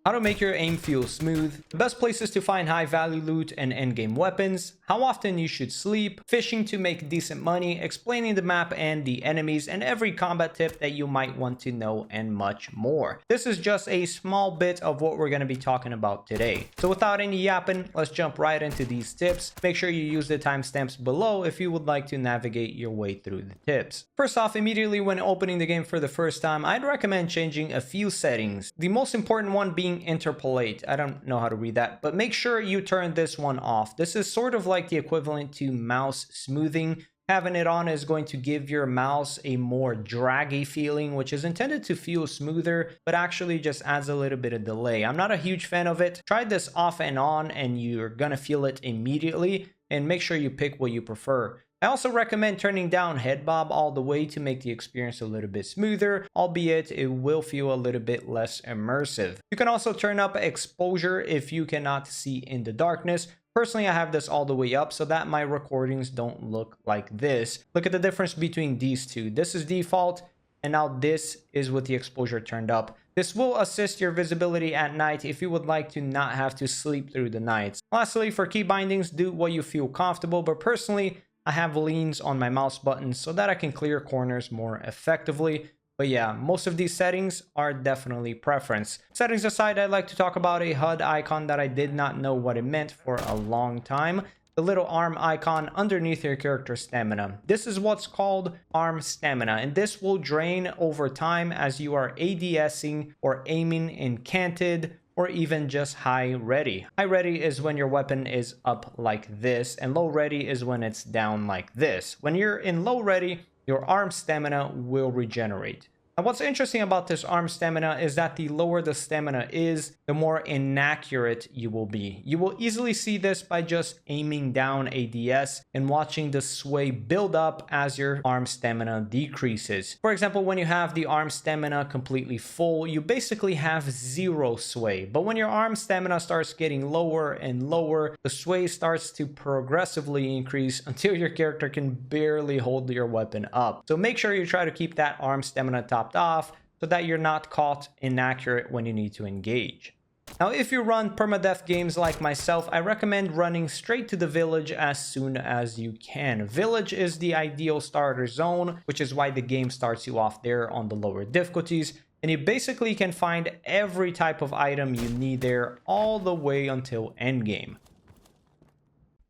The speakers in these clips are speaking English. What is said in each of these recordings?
how to make your aim feel smooth, the best places to find high value loot and endgame weapons, how often you should sleep, fishing to make decent money, explaining the map and the enemies, and every combat tip that you might want to know, and much more. This is just a small bit of what we're going to be talking about today. So without any yapping, let's jump right into these tips. Make sure you use the timestamps below if you would like to navigate your way through the tips. First off, immediately when opening the game for the first time, I'd recommend changing a few settings. The most important one being interpolate. I don't know how to read that, but make sure you turn this one off. This is sort of like the equivalent to mouse smoothing. Having it on is going to give your mouse a more draggy feeling, which is intended to feel smoother, but actually just adds a little bit of delay. I'm not a huge fan of it. Try this off and on and you're gonna feel it immediately, and make sure you pick what you prefer. I also recommend turning down head bob all the way to make the experience a little bit smoother, albeit it will feel a little bit less immersive. You can also turn up exposure if you cannot see in the darkness. Personally, I have this all the way up so that my recordings don't look like this. Look at the difference between these two. This is default, and now this is with the exposure turned up. This will assist your visibility at night if you would like to not have to sleep through the nights. Lastly, for key bindings, do what you feel comfortable, but personally, I have leans on my mouse buttons so that I can clear corners more effectively. But yeah, most of these settings are definitely preference. Settings aside, I'd like to talk about a HUD icon that I did not know what it meant for a long time. The little arm icon underneath your character's stamina. This is what's called arm stamina, and this will drain over time as you are ADSing or aiming in canted, or even just high ready. High ready is when your weapon is up like this, and low ready is when it's down like this. When you're in low ready, your arm stamina will regenerate. And what's interesting about this arm stamina is that the lower the stamina is, the more inaccurate you will be. You will easily see this by just aiming down ADS and watching the sway build up as your arm stamina decreases. For example, when you have the arm stamina completely full, you basically have zero sway. But when your arm stamina starts getting lower and lower, the sway starts to progressively increase until your character can barely hold your weapon up. So make sure you try to keep that arm stamina topped off so that you're not caught inaccurate when you need to engage. Now, if you run permadeath games like myself, I recommend running straight to the village as soon as you can. Village is the ideal starter zone, which is why the game starts you off there on the lower difficulties, and you basically can find every type of item you need there all the way until endgame.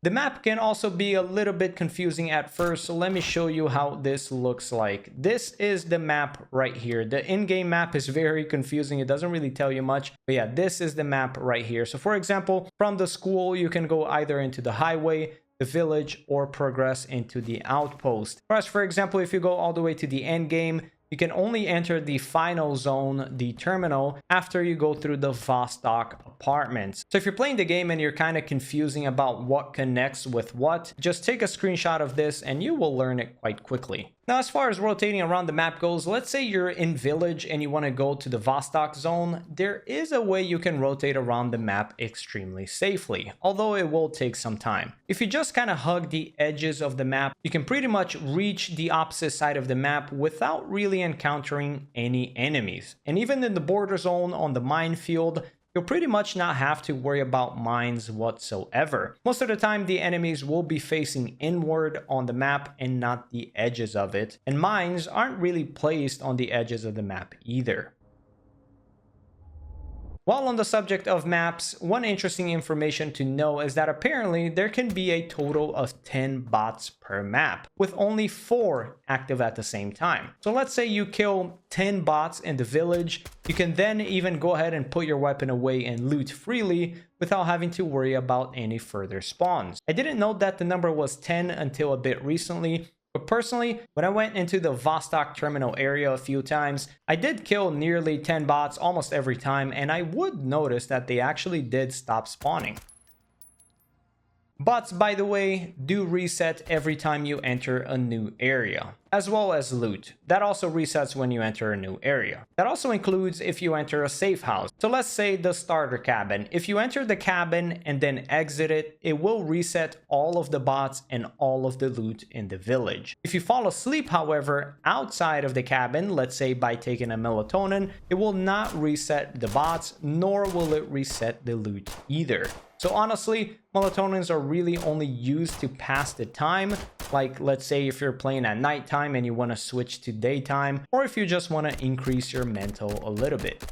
The map can also be a little bit confusing at first, so let me show you how this looks like. This is the map right here. The in-game map is very confusing. It doesn't really tell you much, but yeah, this is the map right here. So for example, from the school, you can go either into the highway, the village, or progress into the outpost. Whereas, for example, if you go all the way to the end game, you can only enter the final zone, the terminal, after you go through the Vostok apartments. So if you're playing the game and you're kind of confusing about what connects with what, just take a screenshot of this and you will learn it quite quickly. Now, as far as rotating around the map goes, let's say you're in village and you want to go to the Vostok zone. There is a way you can rotate around the map extremely safely, although it will take some time. If you just kind of hug the edges of the map, you can pretty much reach the opposite side of the map without really encountering any enemies. And even in the border zone on the minefield, you'll pretty much not have to worry about mines whatsoever. Most of the time, the enemies will be facing inward on the map and not the edges of it. And mines aren't really placed on the edges of the map either. While on the subject of maps, one interesting information to know is that apparently there can be a total of 10 bots per map, with only 4 active at the same time. So let's say you kill 10 bots in the village, you can then even go ahead and put your weapon away and loot freely without having to worry about any further spawns. I didn't know that the number was 10 until a bit recently. But personally, when I went into the Vostok terminal area a few times, I did kill nearly 10 bots almost every time, and I would notice that they actually did stop spawning. Bots, by the way, do reset every time you enter a new area. as well as loot. That also resets when you enter a new area. That also includes if you enter a safe house. So let's say the starter cabin. If you enter the cabin and then exit it, it will reset all of the bots and all of the loot in the village. If you fall asleep, however, outside of the cabin, let's say by taking a melatonin, it will not reset the bots, nor will it reset the loot either. So honestly, melatonins are really only used to pass the time. Like, let's say if you're playing at nighttime and you want to switch to daytime, or if you just want to increase your mental a little bit.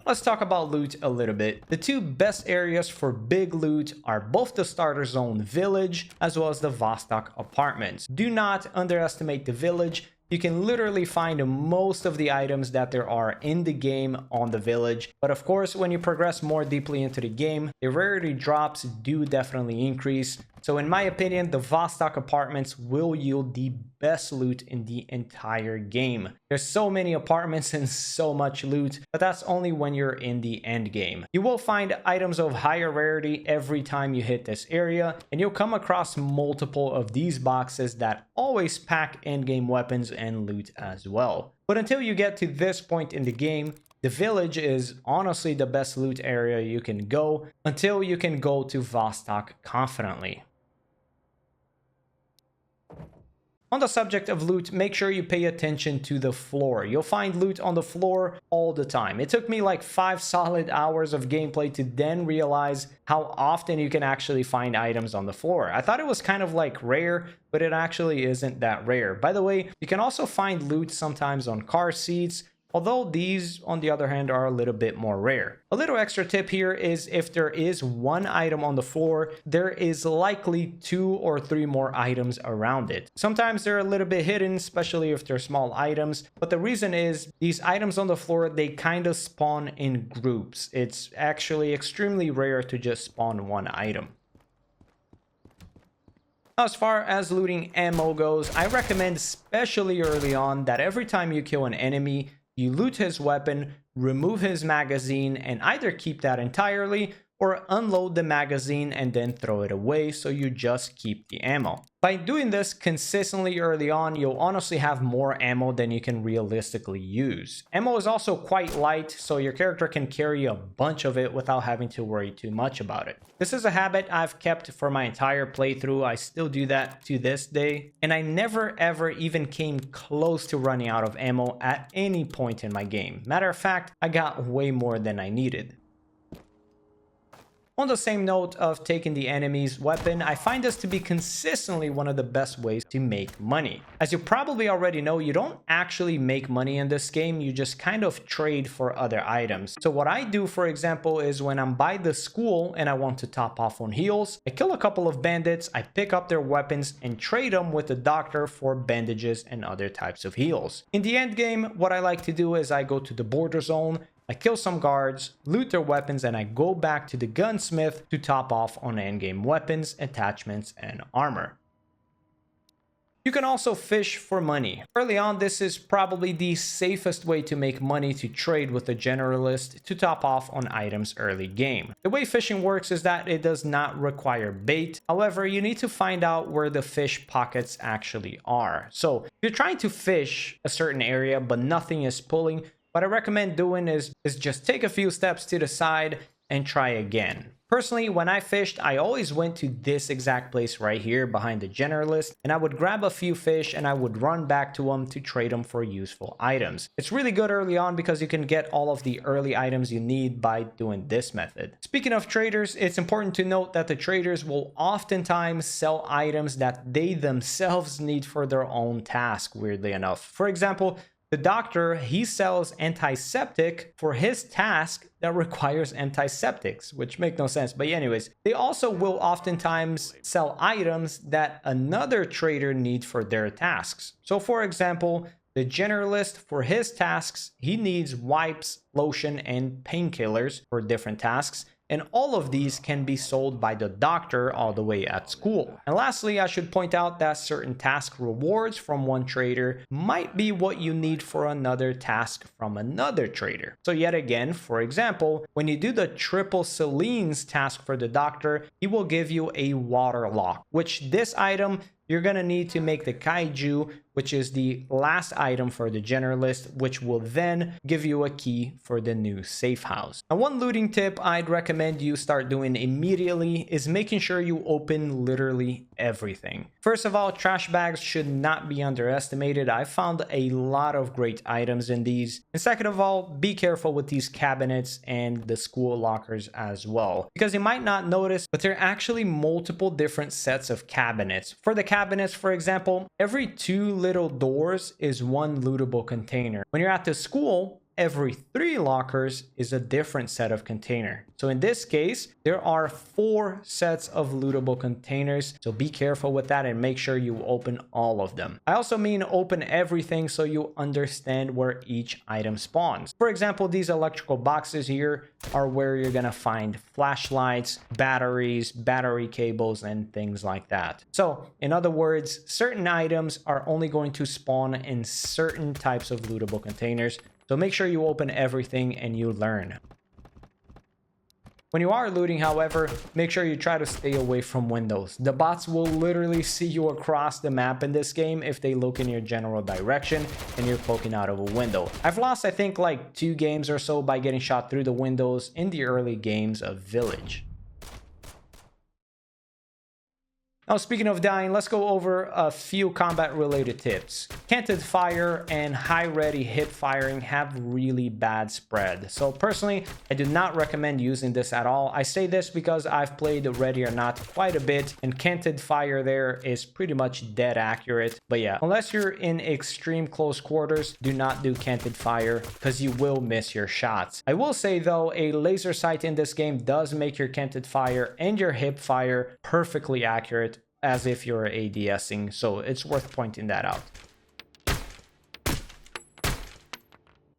Let's talk about loot a little bit. The two best areas for big loot are both the starter zone village as well as the Vostok apartments. Do not underestimate the village. You can literally find most of the items that there are in the game on the village. But of course, when you progress more deeply into the game, the rarity drops do definitely increase. So in my opinion, the Vostok apartments will yield the best loot in the entire game. There's so many apartments and so much loot, but that's only when you're in the end game. You will find items of higher rarity every time you hit this area, and you'll come across multiple of these boxes that always pack end game weapons and loot as well. But until you get to this point in the game, the village is honestly the best loot area you can go until you can go to Vostok confidently. On the subject of loot, make sure you pay attention to the floor. You'll find loot on the floor all the time. It took me like 5 solid hours of gameplay to then realize how often you can actually find items on the floor. I thought it was kind of like rare, but it actually isn't that rare. By the way, you can also find loot sometimes on car seats, although these, on the other hand, are a little bit more rare. A little extra tip here is if there is one item on the floor, there is likely 2 or 3 more items around it. Sometimes they're a little bit hidden, especially if they're small items, but the reason is these items on the floor, they kind of spawn in groups. It's actually extremely rare to just spawn one item. As far as looting ammo goes, I recommend, especially early on, that every time you kill an enemy, you loot his weapon, remove his magazine, and either keep that entirely or unload the magazine and then throw it away so you just keep the ammo. By doing this consistently early on, you'll honestly have more ammo than you can realistically use. Ammo is also quite light, so your character can carry a bunch of it without having to worry too much about it. This is a habit I've kept for my entire playthrough. I still do that to this day, and I never ever even came close to running out of ammo at any point in my game. Matter of fact, I got way more than I needed. On the same note of taking the enemy's weapon, I find this to be consistently one of the best ways to make money. As you probably already know, you don't actually make money in this game, you just kind of trade for other items. So what I do, for example, is when I'm by the school and I want to top off on heals, I kill a couple of bandits, I pick up their weapons and trade them with the doctor for bandages and other types of heals. In the end game, what I like to do is I go to the border zone, I kill some guards, loot their weapons, and I go back to the gunsmith to top off on endgame weapons, attachments, and armor. You can also fish for money. Early on, this is probably the safest way to make money to trade with a generalist to top off on items early game. The way fishing works is that it does not require bait. However, you need to find out where the fish pockets actually are. So if you're trying to fish a certain area but nothing is pulling, what I recommend doing is just take a few steps to the side and try again. Personally, when I fished, I always went to this exact place right here behind the generalist, and I would grab a few fish and I would run back to them to trade them for useful items. It's really good early on because you can get all of the early items you need by doing this method. Speaking of traders, it's important to note that the traders will oftentimes sell items that they themselves need for their own task, weirdly enough. For example, the doctor, he sells antiseptic for his task that requires antiseptics, which make no sense. But anyways, they also will oftentimes sell items that another trader needs for their tasks. So for example, the generalist, for his tasks, he needs wipes, lotion, and painkillers for different tasks. And all of these can be sold by the doctor all the way at school. And lastly, I should point out that certain task rewards from one trader might be what you need for another task from another trader. So yet again, for example, when you do the triple Celine's task for the doctor, he will give you a water lock, which this item you're gonna need to make the kaiju, which is the last item for the generalist, which will then give you a key for the new safe house. Now, one looting tip I'd recommend you start doing immediately is making sure you open literally everything. First of all, trash bags should not be underestimated. I found a lot of great items in these. And second of all, be careful with these cabinets and the school lockers as well, because you might not notice, but there are actually multiple different sets of cabinets. For the cabinets, for example, every 2 little doors is 1 lootable container. When you're at the school, every 3 lockers is a different set of container. So in this case, there are 4 sets of lootable containers. So be careful with that and make sure you open all of them. I also mean open everything so you understand where each item spawns. For example, these electrical boxes here are where you're gonna find flashlights, batteries, battery cables, and things like that. So in other words, certain items are only going to spawn in certain types of lootable containers. So make sure you open everything and you learn. When you are looting, however, make sure you try to stay away from windows. The bots will literally see you across the map in this game if they look in your general direction and you're poking out of a window. I've lost, I think, like 2 games or so by getting shot through the windows in the early games of Village. Now, speaking of dying, let's go over a few combat-related tips. Canted fire and high-ready hip firing have really bad spread. So personally, I do not recommend using this at all. I say this because I've played Ready or Not quite a bit, and canted fire there is pretty much dead accurate. But yeah, unless you're in extreme close quarters, do not do canted fire because you will miss your shots. I will say though, a laser sight in this game does make your canted fire and your hip fire perfectly accurate, as if you're ADSing, so it's worth pointing that out.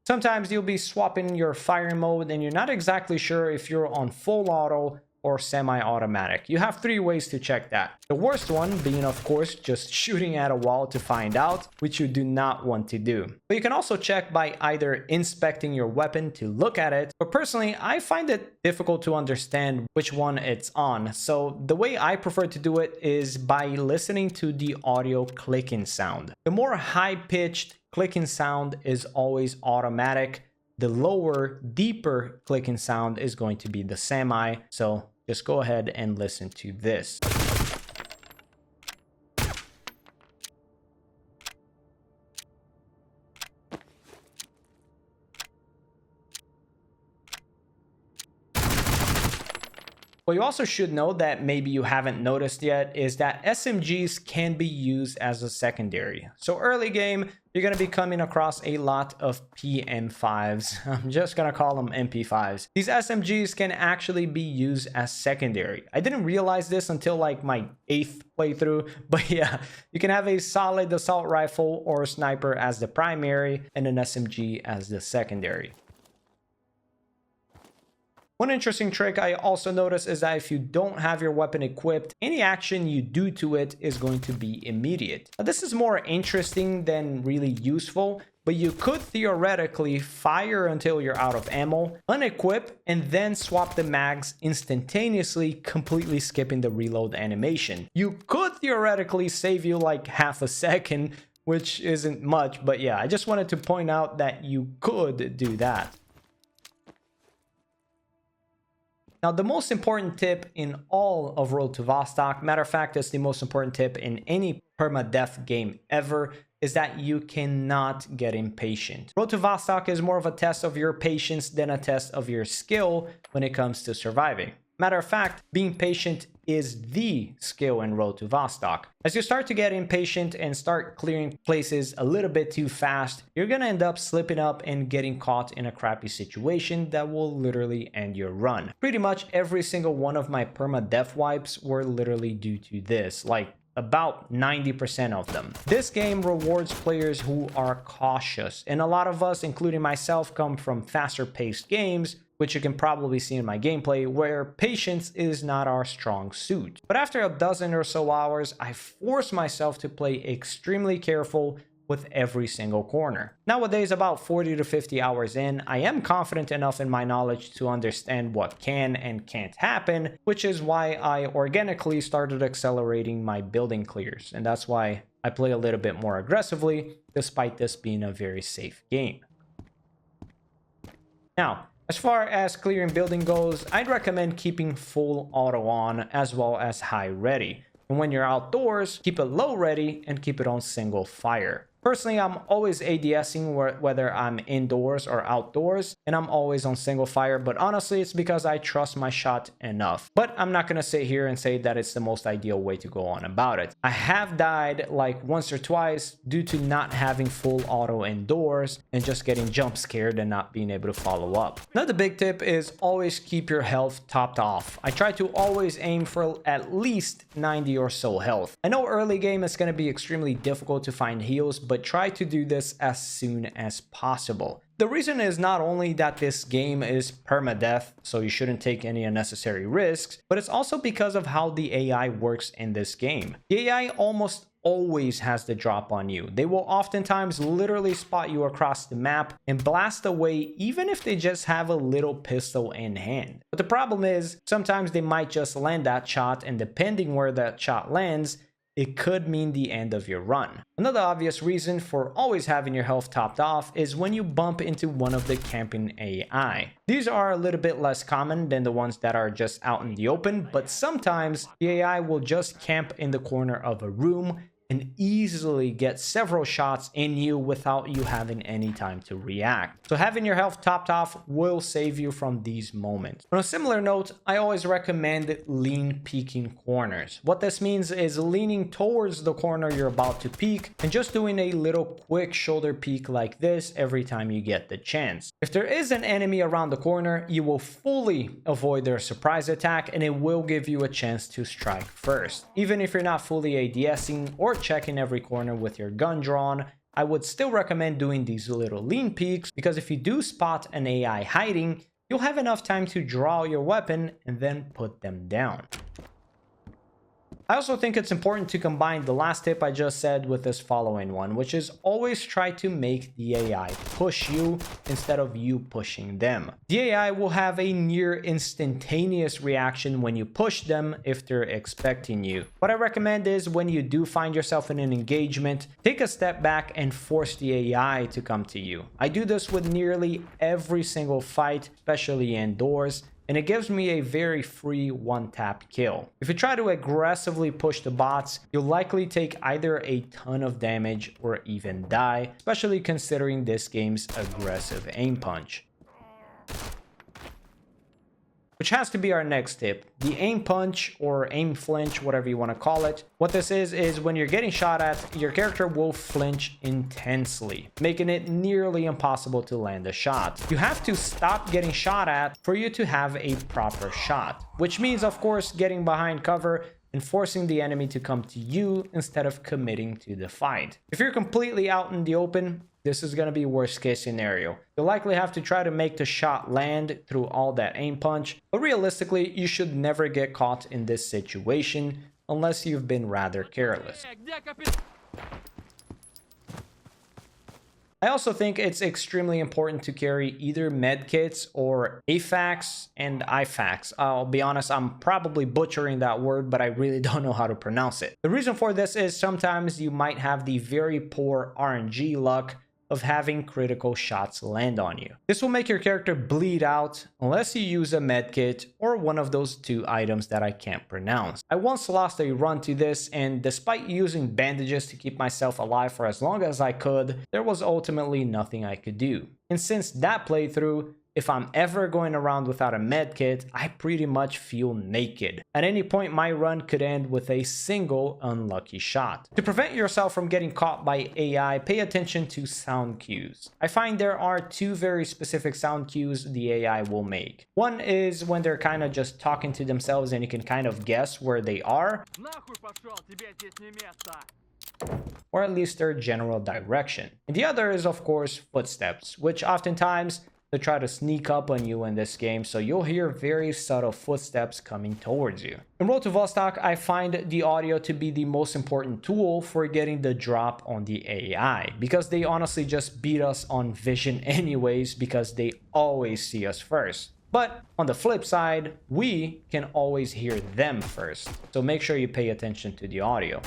Sometimes you'll be swapping your firing mode and you're not exactly sure if you're on full auto or semi-automatic. You have 3 ways to check that. The worst one being, of course, just shooting at a wall to find out, which you do not want to do. But you can also check by either inspecting your weapon to look at it, but personally, I find it difficult to understand which one it's on. So the way I prefer to do it is by listening to the audio clicking sound. The more high-pitched clicking sound is always automatic. The lower, deeper clicking sound is going to be the semi. So just go ahead and listen to this. What you also should know that maybe you haven't noticed yet is that SMGs can be used as a secondary. So early game, you're going to be coming across a lot of PM5s. I'm just going to call them MP5s. These SMGs can actually be used as secondary. I didn't realize this until like my 8th playthrough, but yeah, you can have a solid assault rifle or sniper as the primary and an SMG as the secondary. One interesting trick I also noticed is that if you don't have your weapon equipped, any action you do to it is going to be immediate. Now, this is more interesting than really useful, but you could theoretically fire until you're out of ammo, unequip, and then swap the mags instantaneously, completely skipping the reload animation. You could theoretically save you like half a second, which isn't much, but yeah, I just wanted to point out that you could do that. Now, the most important tip in all of Road to Vostok, matter of fact, it's the most important tip in any permadeath game ever, is that you cannot get impatient. Road to Vostok is more of a test of your patience than a test of your skill when it comes to surviving. Matter of fact, being patient is the skill in Road to Vostok. As you start to get impatient and start clearing places a little bit too fast, you're gonna end up slipping up and getting caught in a crappy situation that will literally end your run. Pretty much every single one of my permadeath wipes were literally due to this, like about 90% of them. This game rewards players who are cautious, and a lot of us, including myself, come from faster paced games, which you can probably see in my gameplay, where patience is not our strong suit. But after a dozen or so hours, I forced myself to play extremely careful, with every single corner. Nowadays, about 40 to 50 hours in, I am confident enough in my knowledge to understand what can and can't happen, which is why I organically started accelerating my building clears, and that's why I play a little bit more aggressively, despite this being a very safe game. Now, as far as clearing building goes, I'd recommend keeping full auto on as well as high ready. And when you're outdoors, keep it low ready and keep it on single fire. Personally, I'm always ADSing whether I'm indoors or outdoors, and I'm always on single fire, but honestly, it's because I trust my shot enough. But I'm not gonna sit here and say that it's the most ideal way to go on about it. I have died like once or twice due to not having full auto indoors and just getting jump scared and not being able to follow up. Another big tip is always keep your health topped off. I try to always aim for at least 90 or so health. I know early game is gonna be extremely difficult to find heals, but try to do this as soon as possible. The reason is not only that this game is permadeath, so you shouldn't take any unnecessary risks, but it's also because of how the AI works in this game. The AI almost always has the drop on you. They will oftentimes literally spot you across the map and blast away even if they just have a little pistol in hand. But the problem is sometimes they might just land that shot, and depending where that shot lands, it could mean the end of your run. Another obvious reason for always having your health topped off is when you bump into one of the camping AI. These are a little bit less common than the ones that are just out in the open, but sometimes the AI will just camp in the corner of a room and easily get several shots in you without you having any time to react. So having your health topped off will save you from these moments. On a similar note, I always recommend lean peeking corners. What this means is leaning towards the corner you're about to peek and just doing a little quick shoulder peek like this every time you get the chance. If there is an enemy around the corner, you will fully avoid their surprise attack and it will give you a chance to strike first. Even if you're not fully ADSing or checking every corner with your gun drawn, I would still recommend doing these little lean peeks, because if you do spot an AI hiding, you'll have enough time to draw your weapon and then put them down. I also think it's important to combine the last tip I just said with this following one, which is always try to make the AI push you instead of you pushing them. The AI will have a near instantaneous reaction when you push them if they're expecting you. What I recommend is when you do find yourself in an engagement, take a step back and force the AI to come to you. I do this with nearly every single fight, especially indoors, and it gives me a very free one-tap kill. If you try to aggressively push the bots, you'll likely take either a ton of damage or even die, especially considering this game's aggressive aim punch. Which has to be our next tip, the aim punch or aim flinch, whatever you want to call it. What this is when you're getting shot at, your character will flinch intensely, making it nearly impossible to land a shot. You have to stop getting shot at for you to have a proper shot, which means, of course, getting behind cover and forcing the enemy to come to you instead of committing to the fight. If you're completely out in the open, this is going to be worst case scenario. You'll likely have to try to make the shot land through all that aim punch, but realistically, you should never get caught in this situation unless you've been rather careless. I also think it's extremely important to carry either medkits or AFAKs and IFAKs. I'll be honest, I'm probably butchering that word, but I really don't know how to pronounce it. The reason for this is sometimes you might have the very poor RNG luck of having critical shots land on you. This will make your character bleed out unless you use a medkit or one of those two items that I can't pronounce. I once lost a run to this, and despite using bandages to keep myself alive for as long as I could, there was ultimately nothing I could do. And since that playthrough, if I'm ever going around without a medkit, I pretty much feel naked. At any point, my run could end with a single unlucky shot. To prevent yourself from getting caught by AI, pay attention to sound cues. I find there are two very specific sound cues the AI will make. One is when they're kind of just talking to themselves and you can kind of guess where they are, or at least their general direction. And the other is, of course, footsteps, which oftentimes to try to sneak up on you in this game, so you'll hear very subtle footsteps coming towards you. In Road to Vostok, I find the audio to be the most important tool for getting the drop on the AI, because they honestly just beat us on vision anyways, because they always see us first. But on the flip side, we can always hear them first, so make sure you pay attention to the audio.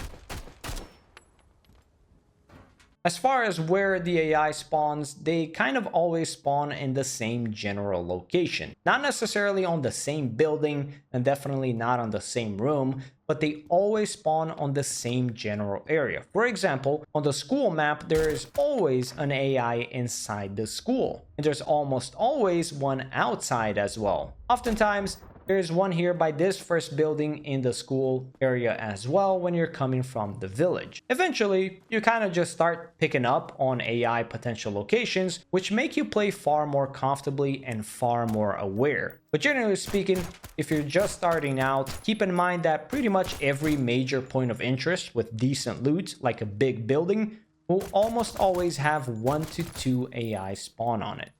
As far as where the AI spawns, they kind of always spawn in the same general location. Not necessarily on the same building, and definitely not on the same room, but they always spawn on the same general area. For example, on the school map, there is always an AI inside the school, and there's almost always one outside as well. Oftentimes, there's one here by this first building in the school area as well when you're coming from the village. Eventually, you kind of just start picking up on AI potential locations, which make you play far more comfortably and far more aware. But generally speaking, if you're just starting out, keep in mind that pretty much every major point of interest with decent loot, like a big building, will almost always have 1 to 2 AI spawn on it.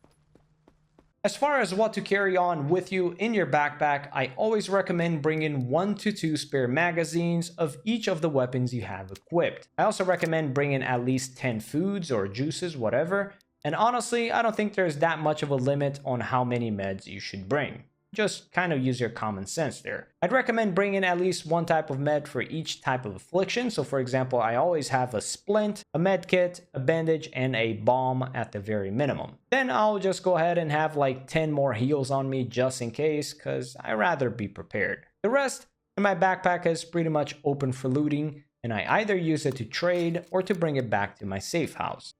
As far as what to carry on with you in your backpack, I always recommend bringing 1 to 2 spare magazines of each of the weapons you have equipped. I also recommend bringing at least 10 foods or juices, whatever. And honestly, I don't think there's that much of a limit on how many meds you should bring. Just kind of use your common sense there. I'd recommend bringing at least one type of med for each type of affliction. So for example, I always have a splint, a med kit, a bandage, and a bomb at the very minimum. Then I'll just go ahead and have like 10 more heals on me just in case, because I'd rather be prepared. The rest in my backpack is pretty much open for looting, and I either use it to trade or to bring it back to my safe house.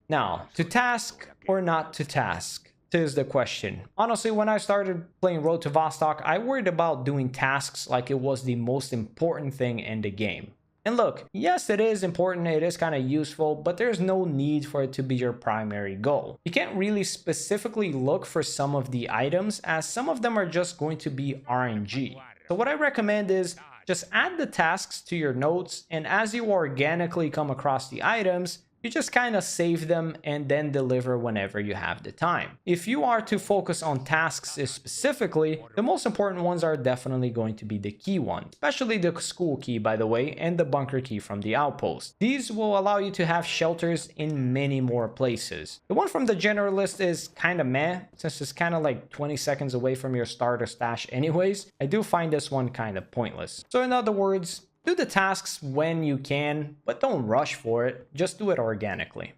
Now, to task or not to task? Is the question. Honestly, when I started playing Road to Vostok, I worried about doing tasks like it was the most important thing in the game. And look, yes, it is important, it is kind of useful, but there's no need for it to be your primary goal. You can't really specifically look for some of the items, as some of them are just going to be RNG. So what I recommend is just add the tasks to your notes, and as you organically come across the items, you just kind of save them and then deliver whenever you have the time. If you are to focus on tasks specifically, the most important ones are definitely going to be the key ones, especially the school key, by the way, and the bunker key from the outpost. These will allow you to have shelters in many more places. The one from the generalist is kind of meh, since it's kind of like 20 seconds away from your starter stash anyways. I do find this one kind of pointless. So in other words, do the tasks when you can, but don't rush for it. Just do it organically.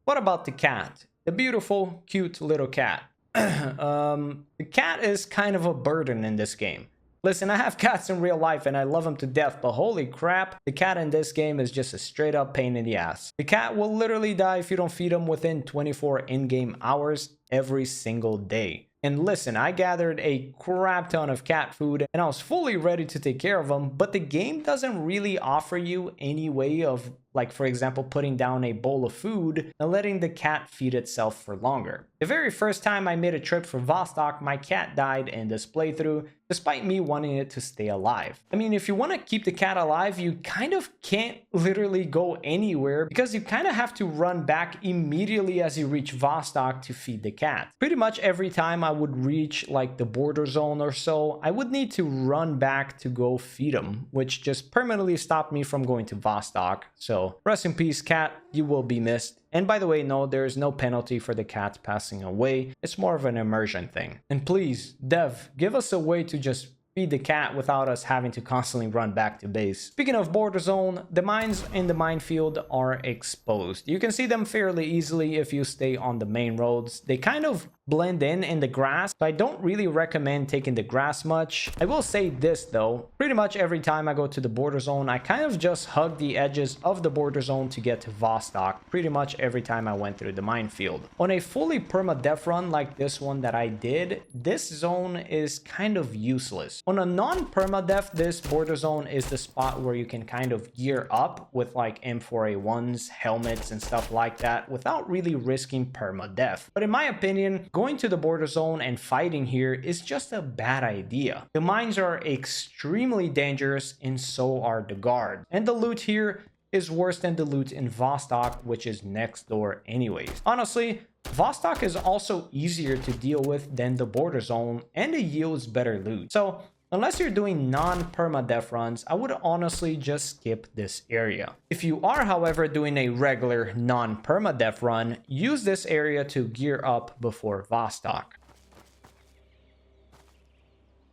What about the cat? The beautiful, cute little cat. The cat is kind of a burden in this game. Listen, I have cats in real life and I love them to death, but holy crap, the cat in this game is just a straight up pain in the ass. The cat will literally die if you don't feed him within 24 in-game hours every single day. And listen, I gathered a crap ton of cat food and I was fully ready to take care of them, but the game doesn't really offer you any way of, like for example, putting down a bowl of food and letting the cat feed itself for longer. The very first time I made a trip for Vostok, my cat died in this playthrough, despite me wanting it to stay alive. I mean, if you want to keep the cat alive, you kind of can't literally go anywhere because you kind of have to run back immediately as you reach Vostok to feed the cat. Pretty much every time I would reach like the border zone or so, I would need to run back to go feed him, which just permanently stopped me from going to Vostok. So rest in peace, cat, you will be missed. And by the way, no, there is no penalty for the cat passing away. It's more of an immersion thing. And please, dev, give us a way to just feed the cat without us having to constantly run back to base. Speaking of border zone, the mines in the minefield are exposed. You can see them fairly easily if you stay on the main roads. They kind of blend in the grass, so I don't really recommend taking the grass much. I will say this though, pretty much every time I go to the border zone, I kind of just hug the edges of the border zone to get to Vostok, pretty much every time I went through the minefield. On a fully permadeath run like this one that I did, this zone is kind of useless. On a non-permadeath, this border zone is the spot where you can kind of gear up with like M4A1s, helmets, and stuff like that without really risking permadeath. But in my opinion, going to the border zone and fighting here is just a bad idea. The mines are extremely dangerous and so are the guards. And the loot here is worse than the loot in Vostok, which is next door anyways. Honestly, Vostok is also easier to deal with than the border zone, and it yields better loot. So unless you're doing non-permadeath runs, I would honestly just skip this area. If you are, however, doing a regular non-permadeath run, use this area to gear up before Vostok.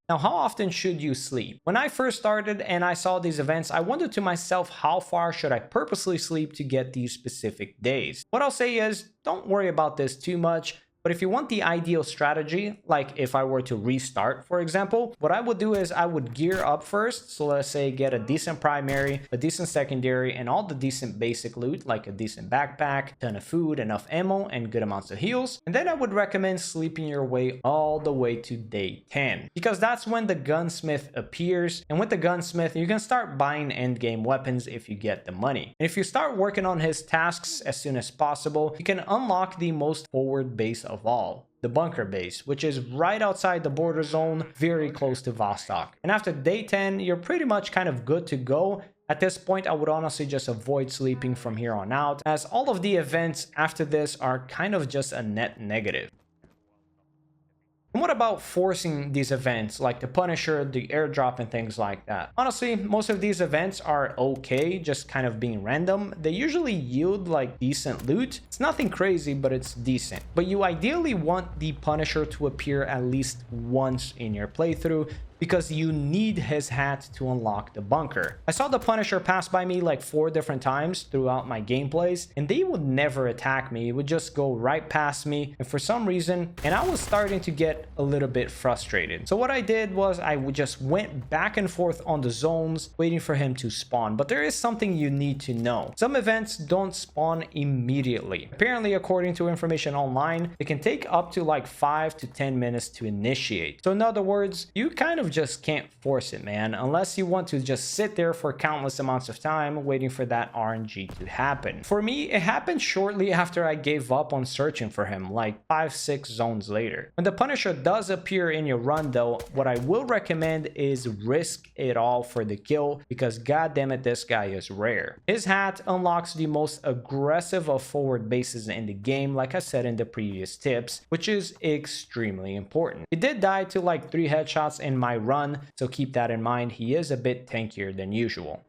Now, how often should you sleep? When I first started and I saw these events, I wondered to myself, how far should I purposely sleep to get these specific days? What I'll say is, don't worry about this too much. But if you want the ideal strategy, like if I were to restart, for example, what I would do is I would gear up first. So let's say get a decent primary, a decent secondary, and all the decent basic loot, like a decent backpack, ton of food, enough ammo, and good amounts of heals. And then I would recommend sleeping your way all the way to day 10, because that's when the gunsmith appears. And with the gunsmith, you can start buying endgame weapons if you get the money. And if you start working on his tasks as soon as possible, you can unlock the most forward base of all, the bunker base, which is right outside the border zone, very close to Vostok. And after day 10, you're pretty much kind of good to go. At this point, I would honestly just avoid sleeping from here on out, as all of the events after this are kind of just a net negative. And what about forcing these events, like the Punisher, the airdrop, and things like that? Honestly, most of these events are okay, just kind of being random. They usually yield like decent loot. It's nothing crazy, but it's decent. But you ideally want the Punisher to appear at least once in your playthrough, because you need his hat to unlock the bunker. I saw the Punisher pass by me like 4 different times throughout my gameplays, and they would never attack me. It would just go right past me, and for some reason, and I was starting to get a little bit frustrated. So what I did was I would just went back and forth on the zones, waiting for him to spawn. But there is something you need to know. Some events don't spawn immediately. Apparently, according to information online, it can take up to like 5 to 10 minutes to initiate. So in other words, you kind of just can't force it, man, unless you want to just sit there for countless amounts of time waiting for that RNG to happen. For me, it happened shortly after I gave up on searching for him, like 5-6 zones later. When the Punisher does appear in your run though, what I will recommend is risk it all for the kill, because goddammit, this guy is rare. His hat unlocks the most aggressive of forward bases in the game, like I said in the previous tips, which is extremely important. He did die to like 3 headshots in my run, so keep that in mind. He is a bit tankier than usual.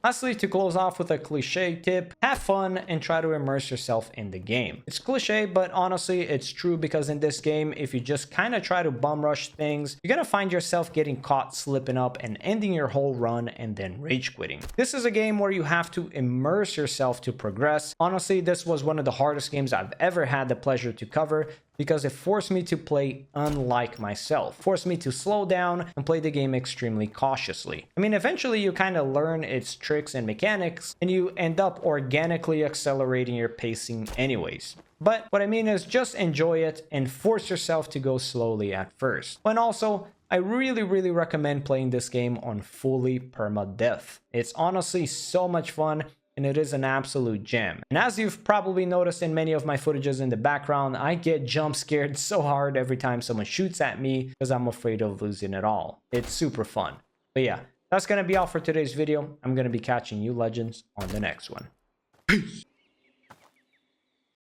Lastly, to close off with a cliche tip, have fun and try to immerse yourself in the game. It's cliche, but honestly, it's true, because in this game, if you just kind of try to bum rush things, you're gonna find yourself getting caught slipping up and ending your whole run and then rage quitting. This is a game where you have to immerse yourself to progress. Honestly, this was one of the hardest games I've ever had the pleasure to cover, because it forced me to play unlike myself, forced me to slow down and play the game extremely cautiously. I mean, eventually you kind of learn its tricks and mechanics, and you end up organically accelerating your pacing anyways. But what I mean is, just enjoy it and force yourself to go slowly at first. And also, I really recommend playing this game on fully permadeath. It's honestly so much fun, and it is an absolute gem. And as you've probably noticed in many of my footages in the background, I get jump scared so hard every time someone shoots at me, because I'm afraid of losing it all. It's super fun. But yeah, that's gonna be all for today's video. I'm gonna be catching you legends on the next one. Peace!